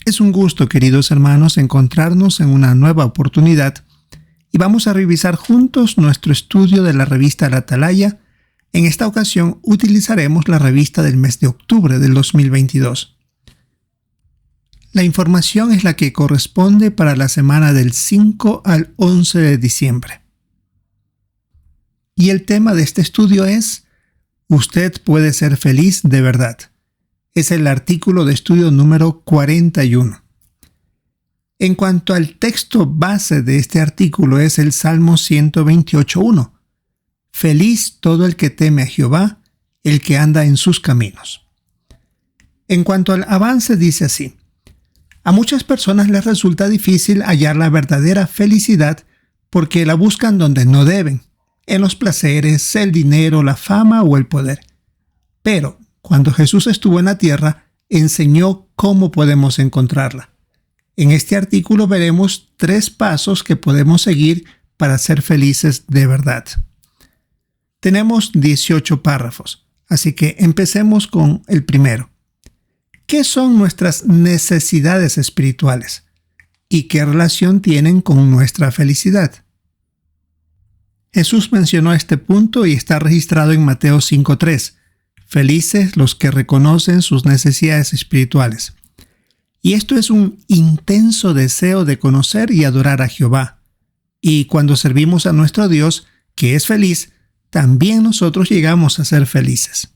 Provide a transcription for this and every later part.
Es un gusto, queridos hermanos, encontrarnos en una nueva oportunidad y vamos a revisar juntos nuestro estudio de la revista La Atalaya. En esta ocasión utilizaremos la revista del mes de octubre del 2022. La información es la que corresponde para la semana del 5 al 11 de diciembre. Y el tema de este estudio es «Usted puede ser feliz de verdad». Es el artículo de estudio número 41. En cuanto al texto base de este artículo es el Salmo 128:1. Feliz todo el que teme a Jehová, el que anda en sus caminos. En cuanto al avance dice así: a muchas personas les resulta difícil hallar la verdadera felicidad porque la buscan donde no deben, en los placeres, el dinero, la fama o el poder. Pero cuando Jesús estuvo en la tierra, enseñó cómo podemos encontrarla. En este artículo veremos 3 pasos que podemos seguir para ser felices de verdad. Tenemos 18 párrafos, así que empecemos con el primero. ¿Qué son nuestras necesidades espirituales? ¿Y qué relación tienen con nuestra felicidad? Jesús mencionó este punto y está registrado en Mateo 5:3. Felices los que reconocen sus necesidades espirituales. Y esto es un intenso deseo de conocer y adorar a Jehová. Y cuando servimos a nuestro Dios, que es feliz, también nosotros llegamos a ser felices.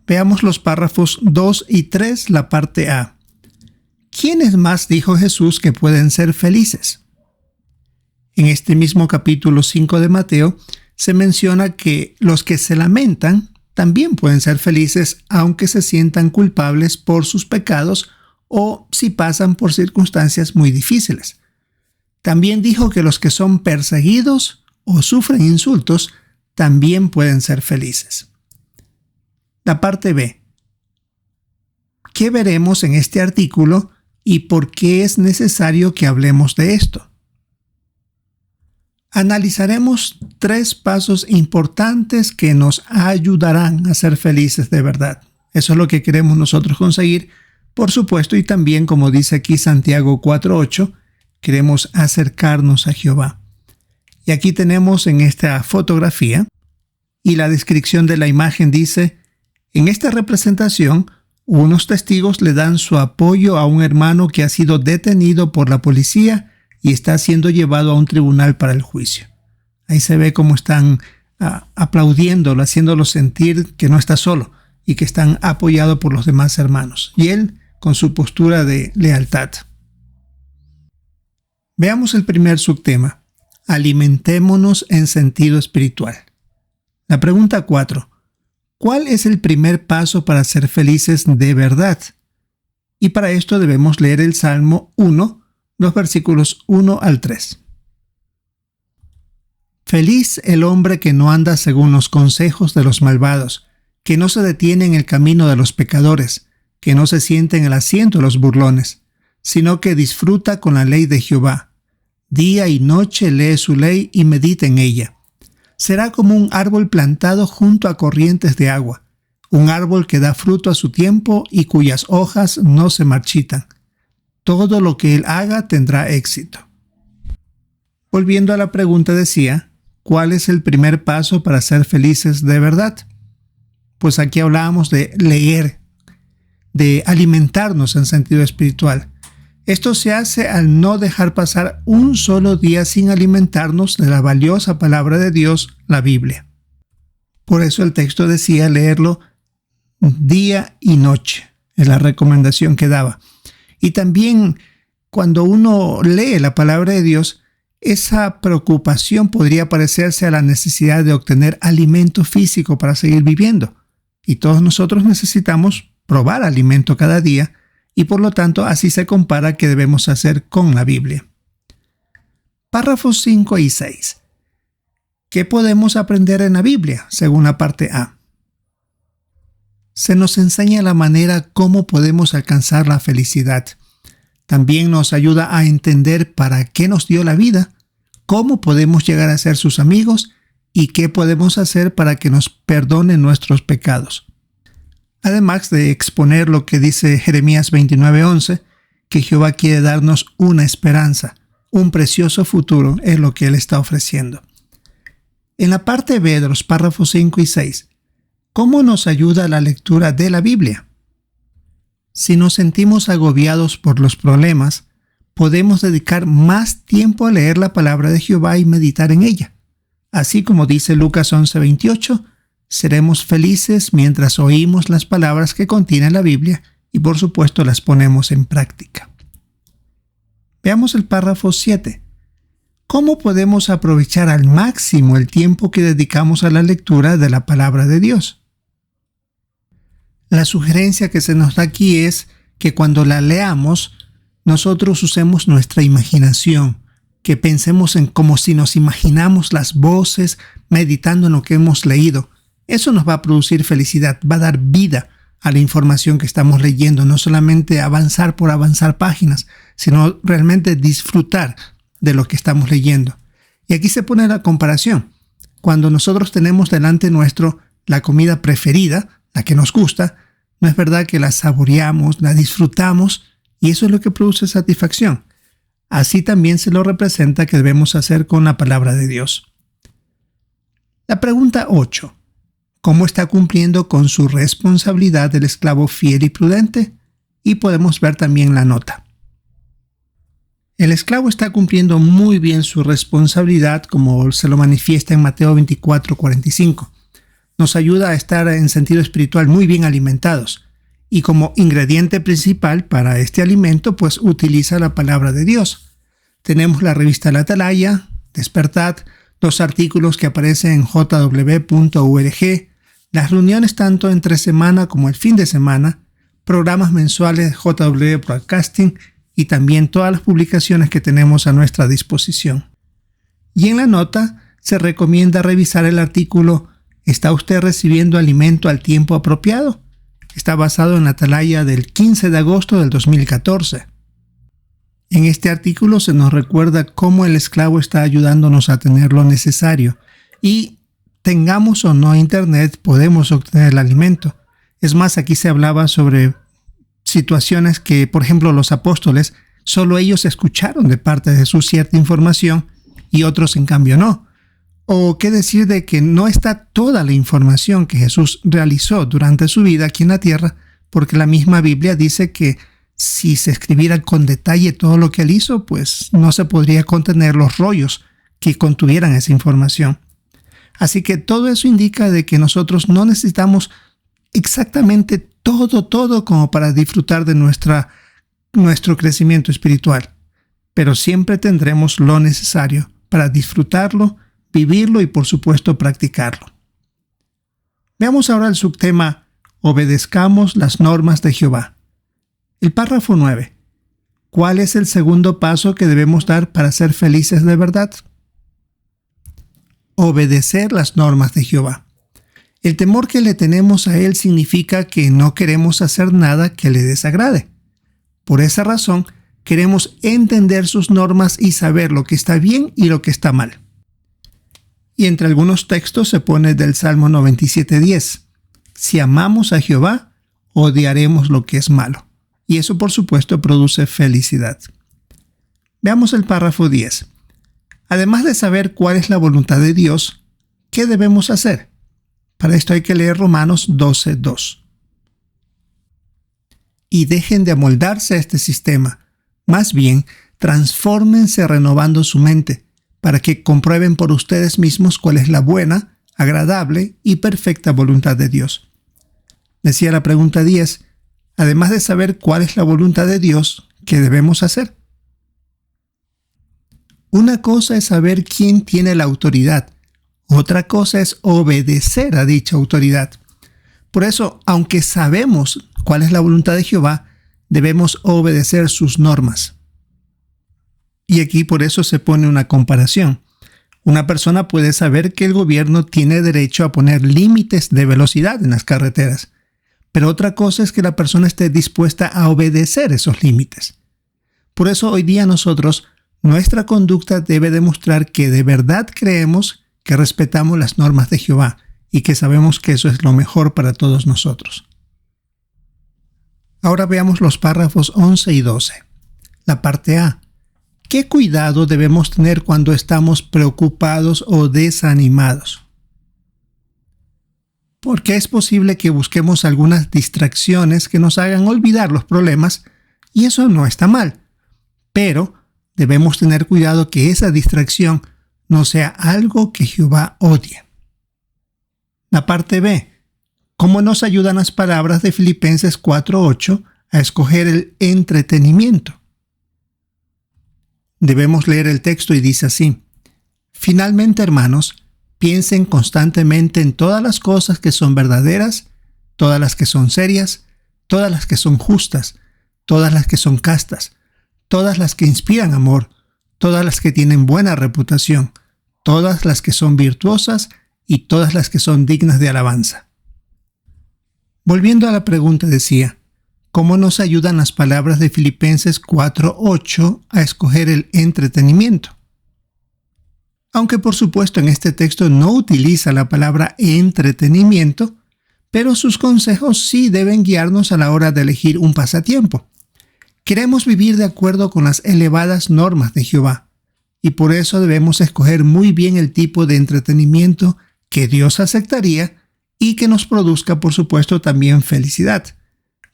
Veamos los párrafos 2 y 3, la parte A. ¿Quiénes más dijo Jesús que pueden ser felices? En este mismo capítulo 5 de Mateo, se menciona que los que se lamentan también pueden ser felices aunque se sientan culpables por sus pecados o si pasan por circunstancias muy difíciles. También dijo que los que son perseguidos o sufren insultos también pueden ser felices. La parte B. ¿Qué veremos en este artículo y por qué es necesario que hablemos de esto? Analizaremos 3 pasos importantes que nos ayudarán a ser felices de verdad. Eso es lo que queremos nosotros conseguir, por supuesto, y también, como dice aquí Santiago 4:8, queremos acercarnos a Jehová. Y aquí tenemos en esta fotografía, y la descripción de la imagen dice: en esta representación, unos testigos le dan su apoyo a un hermano que ha sido detenido por la policía y está siendo llevado a un tribunal para el juicio. Ahí se ve cómo están aplaudiéndolo, haciéndolo sentir que no está solo y que están apoyados por los demás hermanos. Y él con su postura de lealtad. Veamos el primer subtema. Alimentémonos en sentido espiritual. La pregunta 4. ¿Cuál es el primer paso para ser felices de verdad? Y para esto debemos leer el Salmo 1, los versículos 1 al 3. Feliz el hombre que no anda según los consejos de los malvados, que no se detiene en el camino de los pecadores, que no se siente en el asiento de los burlones, sino que disfruta con la ley de Jehová. Día y noche lee su ley y medita en ella. Será como un árbol plantado junto a corrientes de agua, un árbol que da fruto a su tiempo y cuyas hojas no se marchitan. Todo lo que él haga tendrá éxito. Volviendo a la pregunta decía, ¿cuál es el primer paso para ser felices de verdad? Pues aquí hablábamos de leer, de alimentarnos en sentido espiritual. Esto se hace al no dejar pasar un solo día sin alimentarnos de la valiosa palabra de Dios, la Biblia. Por eso el texto decía leerlo día y noche, es la recomendación que daba. Y también cuando uno lee la palabra de Dios, esa preocupación podría parecerse a la necesidad de obtener alimento físico para seguir viviendo. Y todos nosotros necesitamos probar alimento cada día y por lo tanto así se compara qué debemos hacer con la Biblia. Párrafos 5 y 6. ¿Qué podemos aprender en la Biblia según la parte A? Se nos enseña la manera cómo podemos alcanzar la felicidad. También nos ayuda a entender para qué nos dio la vida, cómo podemos llegar a ser sus amigos y qué podemos hacer para que nos perdone nuestros pecados. Además de exponer lo que dice Jeremías 29:11, que Jehová quiere darnos una esperanza, un precioso futuro es lo que Él está ofreciendo. En la parte B de los párrafos 5 y 6, ¿cómo nos ayuda la lectura de la Biblia? Si nos sentimos agobiados por los problemas, podemos dedicar más tiempo a leer la palabra de Jehová y meditar en ella. Así como dice Lucas 11:28, seremos felices mientras oímos las palabras que contiene la Biblia y por supuesto las ponemos en práctica. Veamos el párrafo 7. ¿Cómo podemos aprovechar al máximo el tiempo que dedicamos a la lectura de la palabra de Dios? La sugerencia que se nos da aquí es que cuando la leamos, nosotros usemos nuestra imaginación, que pensemos en como si nos imaginamos las voces meditando en lo que hemos leído. Eso nos va a producir felicidad, va a dar vida a la información que estamos leyendo, no solamente avanzar por avanzar páginas, sino realmente disfrutar de lo que estamos leyendo. Y aquí se pone la comparación. Cuando nosotros tenemos delante nuestro la comida preferida, la que nos gusta, no es verdad que la saboreamos, la disfrutamos, y eso es lo que produce satisfacción. Así también se lo representa que debemos hacer con la palabra de Dios. La pregunta 8. ¿Cómo está cumpliendo con su responsabilidad el esclavo fiel y prudente? Y podemos ver también la nota. El esclavo está cumpliendo muy bien su responsabilidad, como se lo manifiesta en Mateo 24:45. Nos ayuda a estar en sentido espiritual muy bien alimentados. Y como ingrediente principal para este alimento, pues utiliza la palabra de Dios. Tenemos la revista La Atalaya, Despertad, los artículos que aparecen en jw.org, las reuniones tanto entre semana como el fin de semana, programas mensuales de JW Broadcasting y también todas las publicaciones que tenemos a nuestra disposición. Y en la nota se recomienda revisar el artículo ¿Está usted recibiendo alimento al tiempo apropiado? Está basado en la Atalaya del 15 de agosto del 2014. En este artículo se nos recuerda cómo el esclavo está ayudándonos a tener lo necesario y tengamos o no internet podemos obtener el alimento. Es más, aquí se hablaba sobre situaciones que, por ejemplo, los apóstoles, solo ellos escucharon de parte de Jesús cierta información y otros en cambio no. O qué decir de que no está toda la información que Jesús realizó durante su vida aquí en la tierra, porque la misma Biblia dice que si se escribiera con detalle todo lo que él hizo, pues no se podría contener los rollos que contuvieran esa información. Así que todo eso indica de que nosotros no necesitamos exactamente todo como para disfrutar de nuestro crecimiento espiritual, pero siempre tendremos lo necesario para disfrutarlo, vivirlo y por supuesto practicarlo. Veamos ahora el subtema Obedezcamos las normas de Jehová. El párrafo 9. ¿Cuál es el segundo paso que debemos dar para ser felices de verdad? Obedecer las normas de Jehová. El temor que le tenemos a Él significa que no queremos hacer nada que le desagrade. Por esa razón, queremos entender sus normas y saber lo que está bien y lo que está mal. Y entre algunos textos se pone del Salmo 97:10. Si amamos a Jehová, odiaremos lo que es malo. Y eso, por supuesto, produce felicidad. Veamos el párrafo 10. Además de saber cuál es la voluntad de Dios, ¿qué debemos hacer? Para esto hay que leer Romanos 12:2. Y dejen de amoldarse a este sistema. Más bien, transfórmense renovando su mente, para que comprueben por ustedes mismos cuál es la buena, agradable y perfecta voluntad de Dios. Decía la pregunta 10, además de saber cuál es la voluntad de Dios, ¿qué debemos hacer? Una cosa es saber quién tiene la autoridad, otra cosa es obedecer a dicha autoridad. Por eso, aunque sabemos cuál es la voluntad de Jehová, debemos obedecer sus normas. Y aquí por eso se pone una comparación. Una persona puede saber que el gobierno tiene derecho a poner límites de velocidad en las carreteras, pero otra cosa es que la persona esté dispuesta a obedecer esos límites. Por eso hoy día nuestra conducta debe demostrar que de verdad creemos que respetamos las normas de Jehová y que sabemos que eso es lo mejor para todos nosotros. Ahora veamos los párrafos 11 y 12. La parte A. ¿Qué cuidado debemos tener cuando estamos preocupados o desanimados? Porque es posible que busquemos algunas distracciones que nos hagan olvidar los problemas, y eso no está mal. Pero debemos tener cuidado que esa distracción no sea algo que Jehová odie. La parte B. ¿Cómo nos ayudan las palabras de Filipenses 4:8 a escoger el entretenimiento? Debemos leer el texto y dice así: Finalmente, hermanos, piensen constantemente en todas las cosas que son verdaderas, todas las que son serias, todas las que son justas, todas las que son castas, todas las que inspiran amor, todas las que tienen buena reputación, todas las que son virtuosas y todas las que son dignas de alabanza. Volviendo a la pregunta, decía: ¿cómo nos ayudan las palabras de Filipenses 4:8 a escoger el entretenimiento? Aunque por supuesto en este texto no utiliza la palabra entretenimiento, pero sus consejos sí deben guiarnos a la hora de elegir un pasatiempo. Queremos vivir de acuerdo con las elevadas normas de Jehová, y por eso debemos escoger muy bien el tipo de entretenimiento que Dios aceptaría y que nos produzca, por supuesto, también felicidad.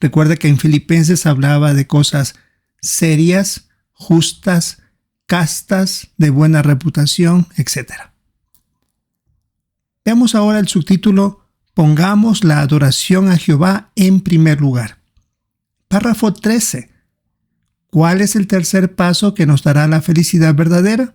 Recuerda que en Filipenses hablaba de cosas serias, justas, castas, de buena reputación, etc. Veamos ahora el subtítulo: Pongamos la adoración a Jehová en primer lugar. Párrafo 13. ¿Cuál es el tercer paso que nos dará la felicidad verdadera?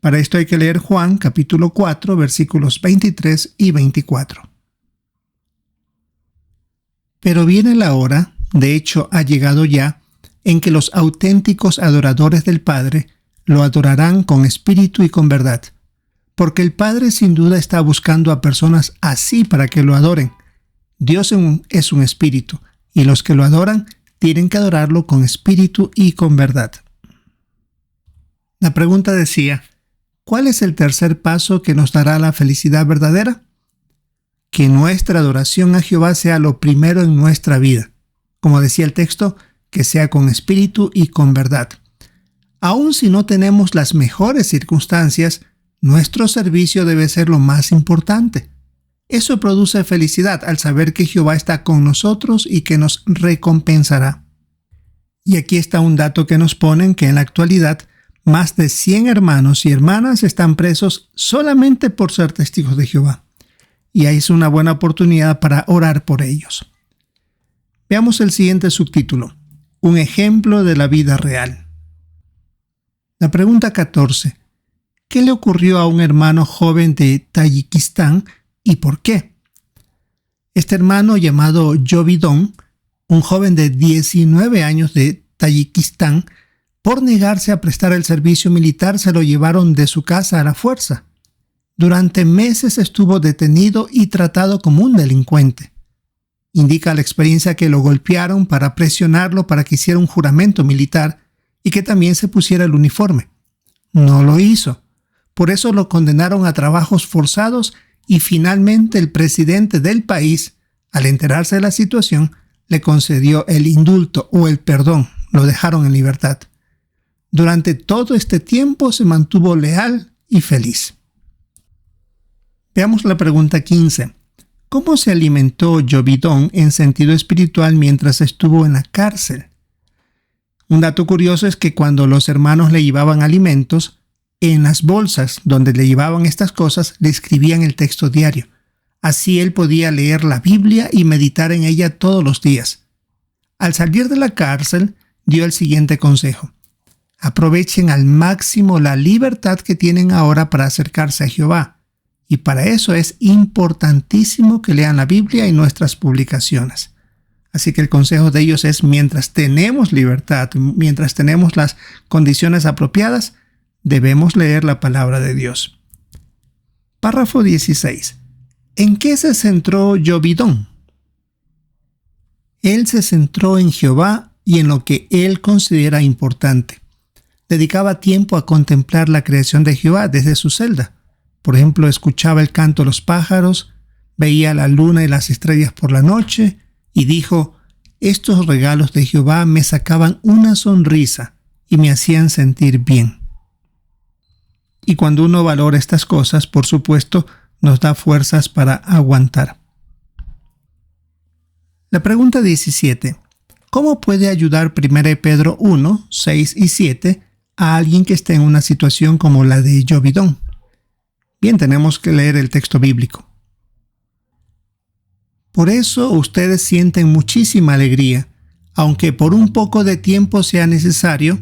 Para esto hay que leer Juan capítulo 4, versículos 23 y 24. Pero viene la hora, de hecho ha llegado ya, en que los auténticos adoradores del Padre lo adorarán con espíritu y con verdad, porque el Padre sin duda está buscando a personas así para que lo adoren. Dios es un espíritu, y los que lo adoran tienen que adorarlo con espíritu y con verdad. La pregunta decía: ¿cuál es el tercer paso que nos dará la felicidad verdadera? Que nuestra adoración a Jehová sea lo primero en nuestra vida. Como decía el texto, que sea con espíritu y con verdad. Aun si no tenemos las mejores circunstancias, nuestro servicio debe ser lo más importante. Eso produce felicidad al saber que Jehová está con nosotros y que nos recompensará. Y aquí está un dato que nos ponen, que en la actualidad más de 100 hermanos y hermanas están presos solamente por ser testigos de Jehová. Y ahí es una buena oportunidad para orar por ellos. Veamos el siguiente subtítulo: Un ejemplo de la vida real. La pregunta 14. ¿Qué le ocurrió a un hermano joven de Tayikistán y por qué? Este hermano, llamado Jovidon, un joven de 19 años de Tayikistán, por negarse a prestar el servicio militar se lo llevaron de su casa a la fuerza. Durante meses estuvo detenido y tratado como un delincuente. Indica la experiencia que lo golpearon para presionarlo para que hiciera un juramento militar y que también se pusiera el uniforme. No lo hizo. Por eso lo condenaron a trabajos forzados y finalmente el presidente del país, al enterarse de la situación, le concedió el indulto o el perdón. Lo dejaron en libertad. Durante todo este tiempo se mantuvo leal y feliz. Veamos la pregunta 15. ¿Cómo se alimentó Jovidon en sentido espiritual mientras estuvo en la cárcel? Un dato curioso es que cuando los hermanos le llevaban alimentos, en las bolsas donde le llevaban estas cosas le escribían el texto diario. Así él podía leer la Biblia y meditar en ella todos los días. Al salir de la cárcel, dio el siguiente consejo: aprovechen al máximo la libertad que tienen ahora para acercarse a Jehová. Y para eso es importantísimo que lean la Biblia y nuestras publicaciones. Así que el consejo de ellos es: mientras tenemos libertad, mientras tenemos las condiciones apropiadas, debemos leer la palabra de Dios. Párrafo 16. ¿En qué se centró Jovidon? Él se centró en Jehová y en lo que él considera importante. Dedicaba tiempo a contemplar la creación de Jehová desde su celda. Por ejemplo, escuchaba el canto de los pájaros, veía la luna y las estrellas por la noche y dijo: estos regalos de Jehová me sacaban una sonrisa y me hacían sentir bien. Y cuando uno valora estas cosas, por supuesto, nos da fuerzas para aguantar. La pregunta 17. ¿Cómo puede ayudar 1 Pedro 1, 6 y 7 a alguien que esté en una situación como la de Jobidón? Bien, tenemos que leer el texto bíblico. Por eso ustedes sienten muchísima alegría, aunque por un poco de tiempo sea necesario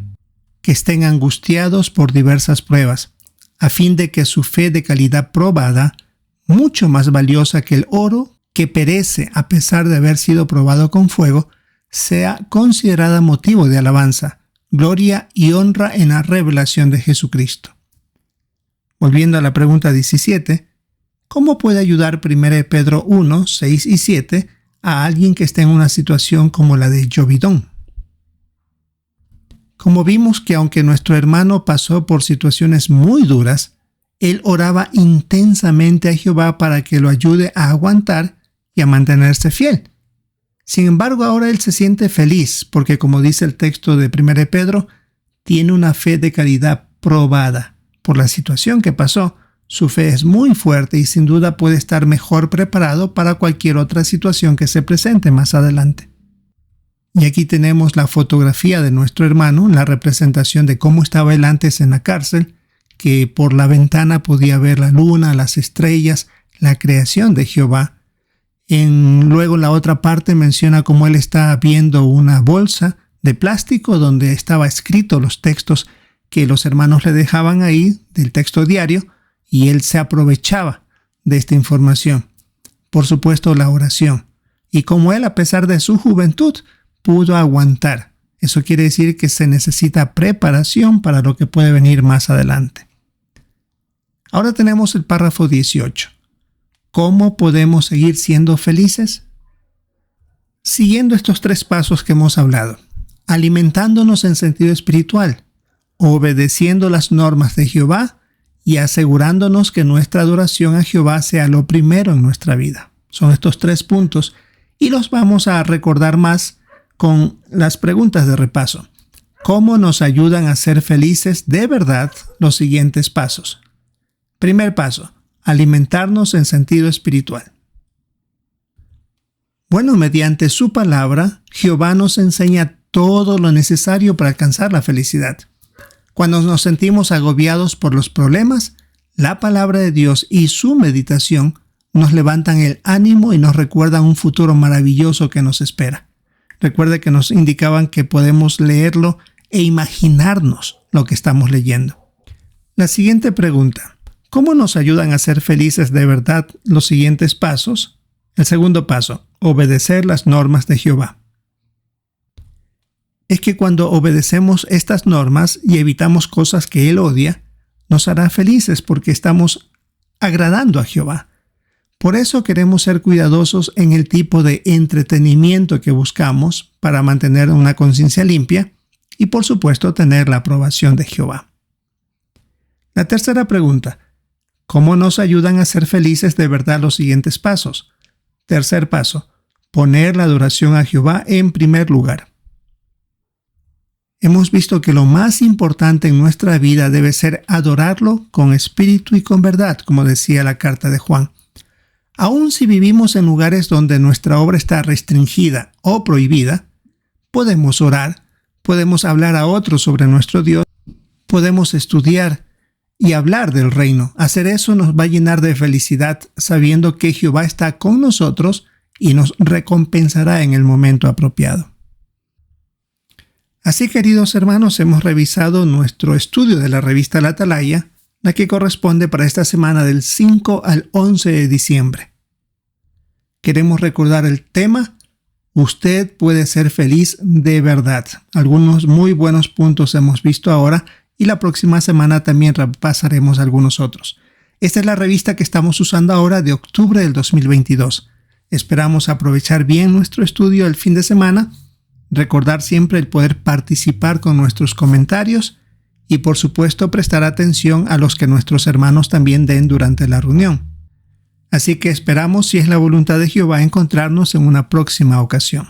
que estén angustiados por diversas pruebas, a fin de que su fe de calidad probada, mucho más valiosa que el oro que perece a pesar de haber sido probado con fuego, sea considerada motivo de alabanza, gloria y honra en la revelación de Jesucristo. Volviendo a la pregunta 17, ¿cómo puede ayudar 1 Pedro 1, 6 y 7 a alguien que esté en una situación como la de Jobidón? Como vimos que aunque nuestro hermano pasó por situaciones muy duras, él oraba intensamente a Jehová para que lo ayude a aguantar y a mantenerse fiel. Sin embargo, ahora él se siente feliz porque, como dice el texto de 1 Pedro, tiene una fe de calidad probada. Por la situación que pasó, su fe es muy fuerte y sin duda puede estar mejor preparado para cualquier otra situación que se presente más adelante. Y aquí tenemos la fotografía de nuestro hermano, la representación de cómo estaba él antes en la cárcel, que por la ventana podía ver la luna, las estrellas, la creación de Jehová. Luego la otra parte menciona cómo él está viendo una bolsa de plástico donde estaba escrito los textos que los hermanos le dejaban ahí, del texto diario, y él se aprovechaba de esta información. Por supuesto, la oración. Y como él, a pesar de su juventud, pudo aguantar. Eso quiere decir que se necesita preparación para lo que puede venir más adelante. Ahora tenemos el párrafo 18. ¿Cómo podemos seguir siendo felices? Siguiendo estos 3 pasos que hemos hablado. Alimentándonos en sentido espiritual, obedeciendo las normas de Jehová y asegurándonos que nuestra adoración a Jehová sea lo primero en nuestra vida. Son estos 3 puntos y los vamos a recordar más con las preguntas de repaso. ¿Cómo nos ayudan a ser felices de verdad los siguientes pasos? Primer paso, alimentarnos en sentido espiritual. Bueno, mediante su palabra, Jehová nos enseña todo lo necesario para alcanzar la felicidad. Cuando nos sentimos agobiados por los problemas, la palabra de Dios y su meditación nos levantan el ánimo y nos recuerdan un futuro maravilloso que nos espera. Recuerde que nos indicaban que podemos leerlo e imaginarnos lo que estamos leyendo. La siguiente pregunta: ¿cómo nos ayudan a ser felices de verdad los siguientes pasos? El segundo paso, obedecer las normas de Jehová. Es que cuando obedecemos estas normas y evitamos cosas que Él odia, nos hará felices porque estamos agradando a Jehová. Por eso queremos ser cuidadosos en el tipo de entretenimiento que buscamos para mantener una conciencia limpia y, por supuesto, tener la aprobación de Jehová. La tercera pregunta: ¿cómo nos ayudan a ser felices de verdad los siguientes pasos? Tercer paso: poner la adoración a Jehová en primer lugar. Hemos visto que lo más importante en nuestra vida debe ser adorarlo con espíritu y con verdad, como decía la carta de Juan. Aun si vivimos en lugares donde nuestra obra está restringida o prohibida, podemos orar, podemos hablar a otros sobre nuestro Dios, podemos estudiar y hablar del reino. Hacer eso nos va a llenar de felicidad, sabiendo que Jehová está con nosotros y nos recompensará en el momento apropiado. Así, queridos hermanos, hemos revisado nuestro estudio de la revista La Atalaya, la que corresponde para esta semana del 5 al 11 de diciembre. Queremos recordar el tema: usted puede ser feliz de verdad. Algunos muy buenos puntos hemos visto ahora y la próxima semana también repasaremos algunos otros. Esta es la revista que estamos usando ahora de octubre del 2022. Esperamos aprovechar bien nuestro estudio el fin de semana, recordar siempre el poder participar con nuestros comentarios y, por supuesto, prestar atención a los que nuestros hermanos también den durante la reunión. Así que esperamos, si es la voluntad de Jehová, encontrarnos en una próxima ocasión.